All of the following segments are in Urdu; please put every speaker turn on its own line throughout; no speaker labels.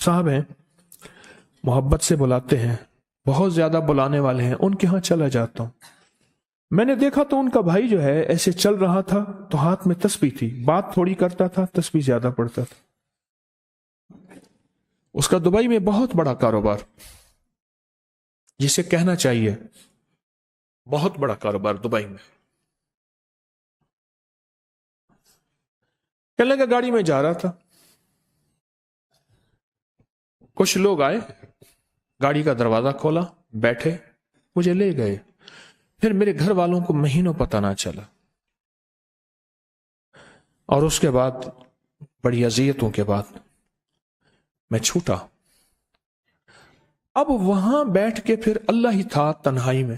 صاحب ہیں، محبت سے بلاتے ہیں، بہت زیادہ بلانے والے ہیں، ان کے ہاں چلا جاتا ہوں. میں نے دیکھا تو ان کا بھائی جو ہے ایسے چل رہا تھا تو ہاتھ میں تسبیح تھی، بات تھوڑی کرتا تھا، تسبیح زیادہ پڑتا تھا. اس کا دبئی میں بہت بڑا کاروبار، جسے کہنا چاہیے بہت بڑا کاروبار دبئی میں. کہنے لگا گاڑی میں جا رہا تھا، کچھ لوگ آئے، گاڑی کا دروازہ کھولا، بیٹھے، مجھے لے گئے. پھر میرے گھر والوں کو مہینوں پتہ نہ چلا، اور اس کے بعد بڑی اذیتوں کے بعد میں چھوٹا. اب وہاں بیٹھ کے پھر اللہ ہی تھا تنہائی میں،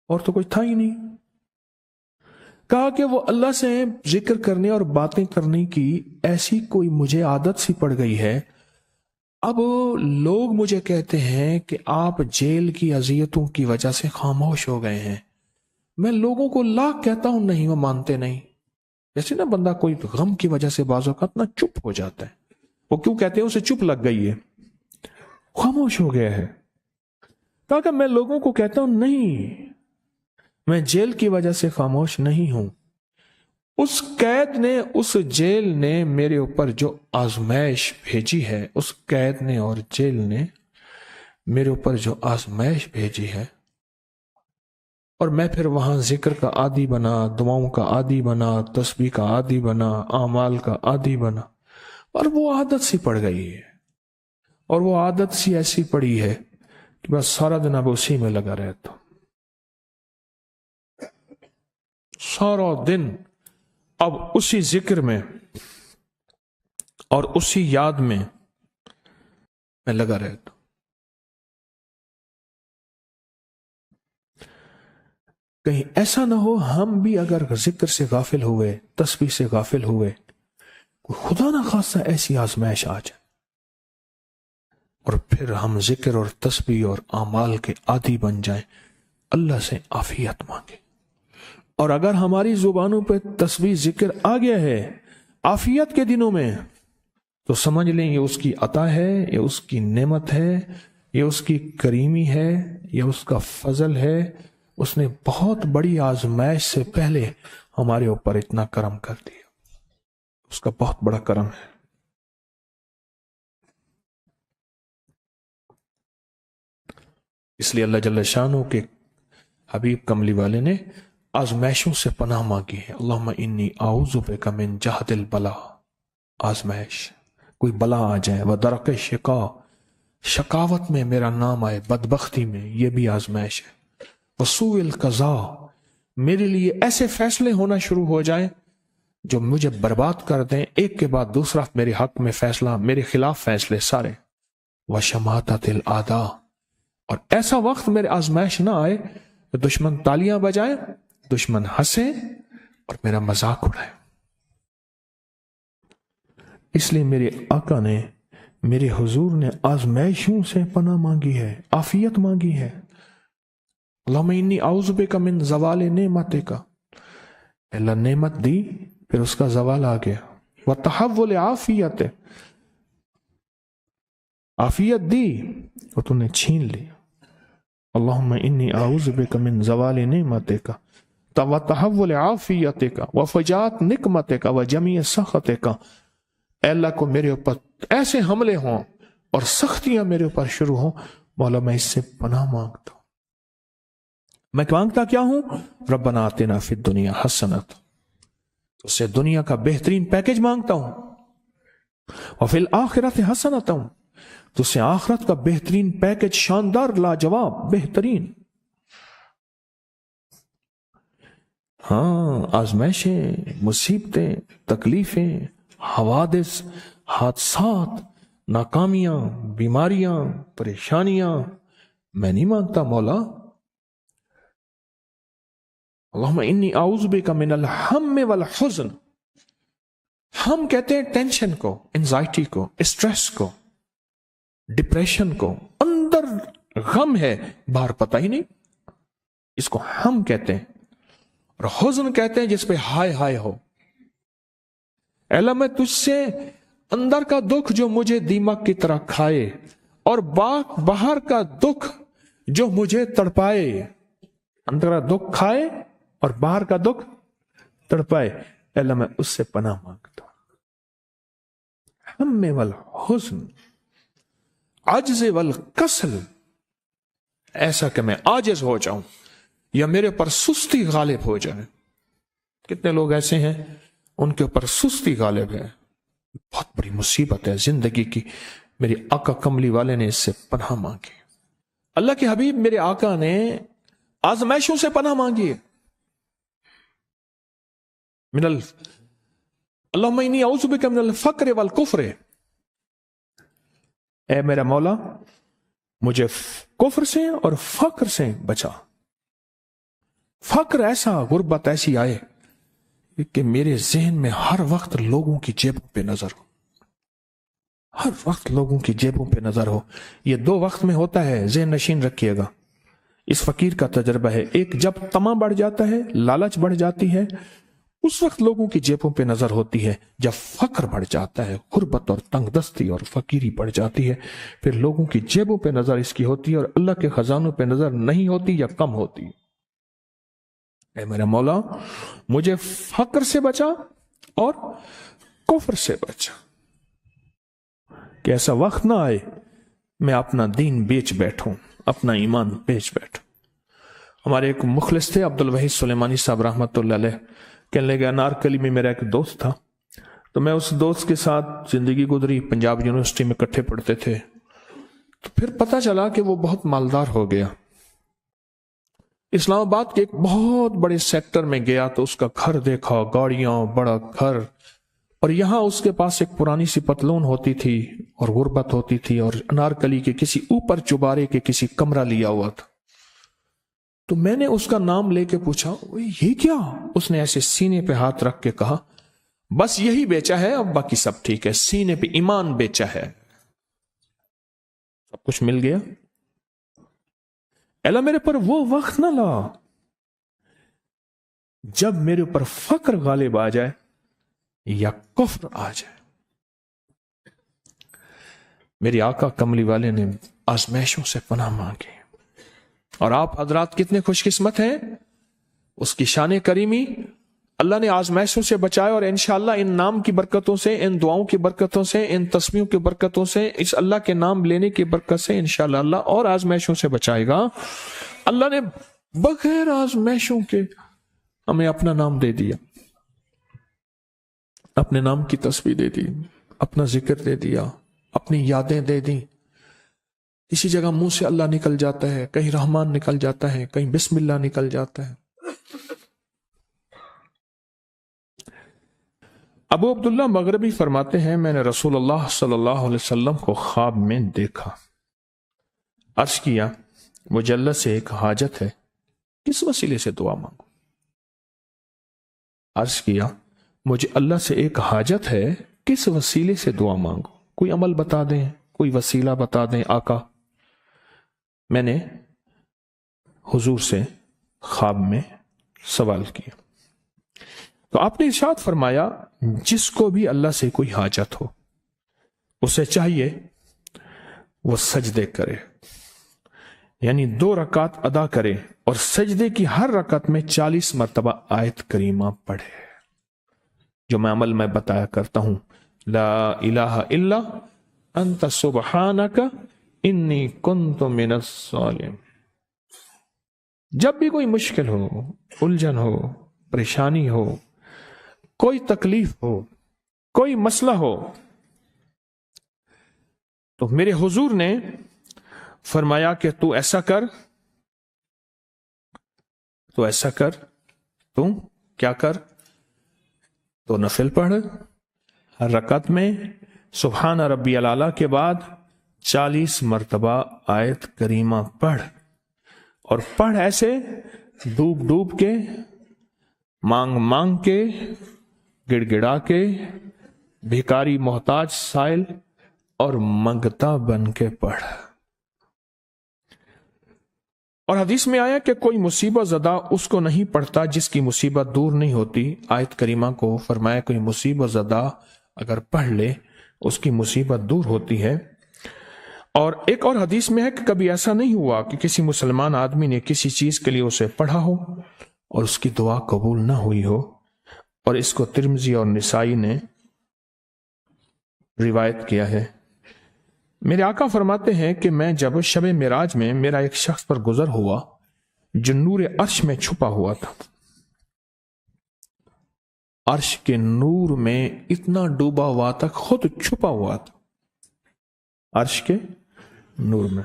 اور تو کوئی تھا ہی نہیں. کہا کہ وہ اللہ سے ذکر کرنے اور باتیں کرنے کی ایسی کوئی مجھے عادت سی پڑ گئی ہے. اب لوگ مجھے کہتے ہیں کہ آپ جیل کی اذیتوں کی وجہ سے خاموش ہو گئے ہیں. میں لوگوں کو لاکھ کہتا ہوں، نہیں، وہ مانتے نہیں. جیسے نا بندہ کوئی غم کی وجہ سے بعض اوقات نا چپ ہو جاتا ہے. وہ کیوں کہتے ہیں؟ اسے چپ لگ گئی ہے، خاموش ہو گیا ہے. کہا کہ میں لوگوں کو کہتا ہوں نہیں، میں جیل کی وجہ سے خاموش نہیں ہوں. اس قید نے، اس جیل نے میرے اوپر جو آزمائش بھیجی ہے، اس قید نے اور جیل نے میرے اوپر جو آزمائش بھیجی ہے، اور میں پھر وہاں ذکر کا عادی بنا، دعاؤں کا عادی بنا، تسبیح کا عادی بنا، اعمال کا عادی بنا، اور وہ عادت سی پڑ گئی ہے. اور وہ عادت سی ایسی پڑی ہے کہ بس سارا دن اب اسی میں لگا رہتا ہوں، سارا دن اب اسی ذکر میں اور اسی یاد میں لگا رہتا ہوں. کہیں ایسا نہ ہو ہم بھی اگر ذکر سے غافل ہوئے، تسبیح سے غافل ہوئے، خدا نہ خواستہ ایسی آزمائش آ جائے، اور پھر ہم ذکر اور تسبیح اور اعمال کے عادی بن جائیں. اللہ سے عافیت مانگے. اور اگر ہماری زبانوں پہ تسبیح ذکر آ گیا ہے عافیت کے دنوں میں، تو سمجھ لیں یہ اس کی عطا ہے، یہ اس کی نعمت ہے، یہ اس کی کریمی ہے، یہ اس کا فضل ہے. اس نے بہت بڑی آزمائش سے پہلے ہمارے اوپر اتنا کرم کر دیا، اس کا بہت بڑا کرم ہے. اس لیے اللہ جل شانہ کے حبیب کملی والے نے آزمائشوں سے پناہ مانگی ہے. اللہم انی اعوذ بک من جہد البلا، آزمائش، کوئی بلا آ جائے، ودرک شقا، شقاوت میں میرا نام آئے، بدبختی میں، یہ بھی آزمائش ہے. وسوء القضاء، میرے لیے ایسے فیصلے ہونا شروع ہو جائیں جو مجھے برباد کر دیں، ایک کے بعد دوسرا میرے حق میں فیصلہ، میرے خلاف فیصلے سارے. وشماتت الاعداء، اور ایسا وقت میرے آزمائش نہ آئے کہ دشمن تالیاں بجائے، دشمن ہنسے اور میرا مذاق اڑائے. اس لیے میرے آقا نے، میرے حضور نے آزمائشوں سے پناہ مانگی ہے، عافیت مانگی ہے. اللہم انی اعوذ بک من زوال نعمتک، اللہ نعمت دی پھر اس کا زوال آ گیا. وتحول عافیت، عافیت دی اور تو نے چھین لی. اللہم انی اعوذ بک من زوال نعمتک وتحول عافیتک وفجاءت نقمتک وجمیع سخطک. اے اللہ کو میرے اوپر ایسے حملے ہوں اور سختیاں میرے اوپر شروع ہوں، مولا میں اس سے پناہ مانگتا ہوں. میں مانگتا کیا ہوں؟ ربنا آتنا فی الدنیا حسنۃ، اس سے دنیا کا بہترین پیکج مانگتا ہوں. وفی الآخرۃ حسنۃ، تو سے آخرت کا بہترین پیکج، شاندار، لاجواب، بہترین. ہاں، آزمائشیں، مصیبتیں، تکلیفیں، حوادث، حادثات، ناکامیاں، بیماریاں، پریشانیاں، میں نہیں مانگتا مولا. اللہم انی اعوذ بک من الہم والحزن. ہم کہتے ہیں ٹینشن کو، انزائٹی کو، اسٹریس کو، ڈپریشن کو، اندر غم ہے باہر پتہ ہی نہیں، اس کو ہم کہتے ہیں. اور حزن کہتے ہیں جس پہ ہائے ہائے ہو. اے اللہ میں تجھ سے اندر کا دکھ جو مجھے دیمک کی طرح کھائے، اور باہر کا دکھ جو مجھے تڑپائے۔ اندر کا دکھ کھائے اور باہر کا دکھ تڑپائے، اے اللہ میں اس سے پناہ مانگتا ہوں۔ ہم والحزن، عجز والکسل، ایسا کہ میں عاجز ہو جاؤں یا میرے پر سستی غالب ہو جائے۔ کتنے لوگ ایسے ہیں ان کے اوپر سستی غالب ہے، بہت بڑی مصیبت ہے زندگی کی۔ میرے آقا کملی والے نے اس سے پناہ مانگی، اللہ کے حبیب میرے آقا نے آزمائشوں سے پناہ مانگی۔ اللہم انی اعوذ بک من الفقر والکفر، اے میرا مولا مجھے کفر سے اور فقر سے بچا۔ فقر ایسا، غربت ایسی آئے کہ میرے ذہن میں ہر وقت لوگوں کی جیبوں پہ نظر ہو، ہر وقت لوگوں کی جیبوں پہ نظر ہو۔ یہ دو وقت میں ہوتا ہے، ذہن نشین رکھیے گا۔ اس فقیر کا تجربہ ہے، ایک جب طمع بڑھ جاتا ہے، لالچ بڑھ جاتی ہے، اس وقت لوگوں کی جیبوں پہ نظر ہوتی ہے۔ جب فقر بڑھ جاتا ہے، غربت اور تنگ دستی اور فقیری بڑھ جاتی ہے، پھر لوگوں کی جیبوں پہ نظر اس کی ہوتی ہے اور اللہ کے خزانوں پہ نظر نہیں ہوتی یا کم ہوتی۔ اے میرا مولا مجھے فقر سے بچا اور کفر سے بچا، کہ ایسا وقت نہ آئے میں اپنا دین بیچ بیٹھوں، اپنا ایمان بیچ بیٹھوں۔ ہمارے ایک مخلص تھے عبد الوحید سلیمانی صاحب رحمۃ اللہ علیہ، کہنے لگے انارکلی میں میرا ایک دوست تھا، تو میں اس دوست کے ساتھ زندگی گزری، پنجاب یونیورسٹی میں اکٹھے پڑھتے تھے۔ تو پھر پتہ چلا کہ وہ بہت مالدار ہو گیا، اسلام آباد کے ایک بہت بڑے سیکٹر میں گیا تو اس کا گھر دیکھا، گاڑیاں، بڑا گھر، اور یہاں اس کے پاس ایک پرانی سی پتلون ہوتی تھی اور غربت ہوتی تھی، اور انارکلی کے کسی اوپر چبارے کے کسی کمرہ لیا ہوا تھا۔ تو میں نے اس کا نام لے کے پوچھا یہ کیا؟ اس نے ایسے سینے پہ ہاتھ رکھ کے کہا بس یہی بیچا ہے، اب باقی سب ٹھیک ہے، سینے پہ ایمان بیچا ہے، سب کچھ مل گیا۔ اللہ میرے پر وہ وقت نہ لا جب میرے اوپر فقر غالب آ جائے یا کفر آ جائے۔ میری آقا کملی والے نے آزمائشوں سے پناہ مانگی، اور آپ حضرات کتنے خوش قسمت ہیں، اس کی شان کریمی اللہ نے آزمائشوں سے بچائے، اور انشاءاللہ ان نام کی برکتوں سے، ان دعاؤں کی برکتوں سے، ان تسبیحوں کی برکتوں سے، اس اللہ کے نام لینے کی برکت سے انشاءاللہ اللہ اور آزمائشوں سے بچائے گا۔ اللہ نے بغیر آزمائشوں کے ہمیں اپنا نام دے دیا، اپنے نام کی تسبیح دے دی، اپنا ذکر دے دیا، اپنی یادیں دے دی۔ کسی جگہ منہ سے اللہ نکل جاتا ہے، کہیں رحمان نکل جاتا ہے، کہیں بسم اللہ نکل جاتا ہے۔ ابو عبداللہ مغربی فرماتے ہیں میں نے رسول اللہ صلی اللہ علیہ وسلم کو خواب میں دیکھا، عرض کیا مجھے اللہ سے ایک حاجت ہے، کس وسیلے سے دعا مانگوں؟ عرض کیا مجھے اللہ سے ایک حاجت ہے، کس وسیلے سے دعا مانگوں؟ کوئی عمل بتا دیں، کوئی وسیلہ بتا دیں آقا۔ میں نے حضور سے خواب میں سوال کیا تو آپ نے ارشاد فرمایا جس کو بھی اللہ سے کوئی حاجت ہو اسے چاہیے وہ سجدے کرے، یعنی 2 رکعت ادا کرے، اور سجدے کی ہر رکعت میں 40 مرتبہ آیت کریمہ پڑھے، جو میں عمل میں بتایا کرتا ہوں، لا الہ الا انت سبحانک انی کنت من الظالمین۔ جب بھی کوئی مشکل ہو، الجھن ہو، پریشانی ہو، کوئی تکلیف ہو، کوئی مسئلہ ہو، تو میرے حضور نے فرمایا کہ تو ایسا کر، تو ایسا کر، تو کیا کر، تو نفل پڑھ، ہر رکعت میں سبحان ربی الاعلیٰ کے بعد 40 مرتبہ آیت کریمہ پڑھ، اور پڑھ ایسے ڈوب ڈوب کے، مانگ مانگ کے، گڑ گڑا کے، بھیکاری محتاج سائل اور منگتا بن کے پڑھ۔ اور حدیث میں آیا کہ کوئی مصیبت زدہ اس کو نہیں پڑھتا جس کی مصیبت دور نہیں ہوتی۔ آیت کریمہ کو فرمایا کوئی مصیبت زدہ اگر پڑھ لے اس کی مصیبت دور ہوتی ہے۔ اور ایک اور حدیث میں ہے کہ کبھی ایسا نہیں ہوا کہ کسی مسلمان آدمی نے کسی چیز کے لیے اسے پڑھا ہو اور اس کی دعا قبول نہ ہوئی ہو، اور اس کو ترمذی اور نسائی نے روایت کیا ہے۔ میرے آقا فرماتے ہیں کہ میں جب شب معراج میں میرا ایک شخص پر گزر ہوا جو نور عرش میں چھپا ہوا تھا، عرش کے نور میں اتنا ڈوبا ہوا تھا، خود چھپا ہوا تھا عرش کے نور میں۔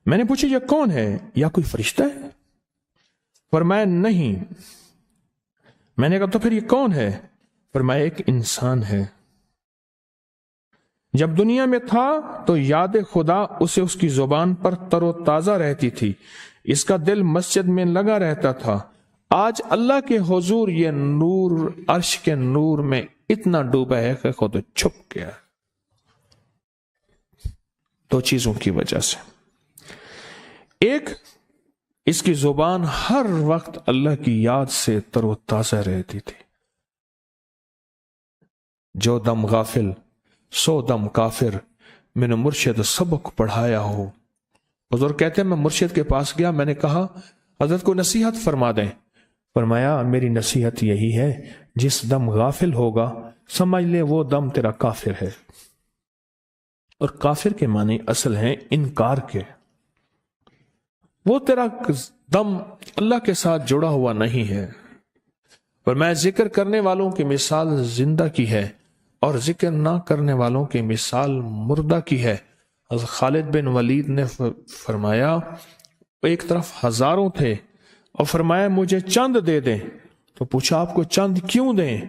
میں نے پوچھا یہ کون ہے؟ یا کوئی فرشتہ ہے؟ فرمایا نہیں۔ میں نے کہا تو پھر یہ کون ہے؟ فرمایا ایک انسان ہے، جب دنیا میں تھا تو یاد خدا اسے اس کی زبان پر تر و تازہ رہتی تھی، اس کا دل مسجد میں لگا رہتا تھا۔ آج اللہ کے حضور یہ نور عرش کے نور میں اتنا ڈوبا ہے کہ خود چھپ گیا۔ دو چیزوں کی وجہ سے، ایک، اس کی زبان ہر وقت اللہ کی یاد سے تر و تازہ رہتی تھی۔ جو دم غافل سو دم کافر، میں نے مرشد سبق پڑھایا ہو۔ حضور کہتے ہیں میں مرشد کے پاس گیا، میں نے کہا حضرت کو نصیحت فرما دیں۔ فرمایا میری نصیحت یہی ہے، جس دم غافل ہوگا سمجھ لے وہ دم تیرا کافر ہے۔ اور کافر کے معنی اصل ہیں انکار کے، وہ تیرا دم اللہ کے ساتھ جڑا ہوا نہیں ہے۔ فرمایا ذکر کرنے والوں کی مثال زندہ کی ہے اور ذکر نہ کرنے والوں کی مثال مردہ کی ہے۔ حضرت خالد بن ولید نے فرمایا ایک طرف ہزاروں تھے اور فرمایا مجھے چند دے دیں، تو پوچھا آپ کو چند کیوں دیں؟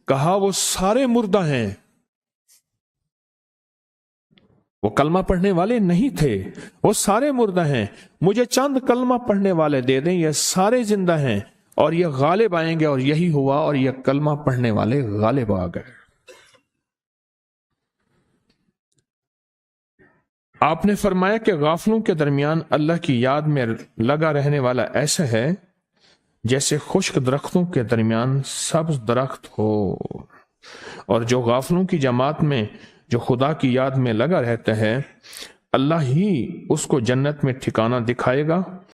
کہا وہ سارے مردہ ہیں، وہ کلمہ پڑھنے والے نہیں تھے، وہ سارے مردہ ہیں، مجھے چند کلمہ پڑھنے والے دے دیں، یہ سارے زندہ ہیں اور یہ غالب آئیں گے۔ اور یہی ہوا، اور یہ کلمہ پڑھنے والے غالب آ گئے۔ آپ نے فرمایا کہ غافلوں کے درمیان اللہ کی یاد میں لگا رہنے والا ایسا ہے جیسے خشک درختوں کے درمیان سبز درخت ہو، اور جو غافلوں کی جماعت میں جو خدا کی یاد میں لگا رہتا ہے اللہ ہی اس کو جنت میں ٹھکانہ دکھائے گا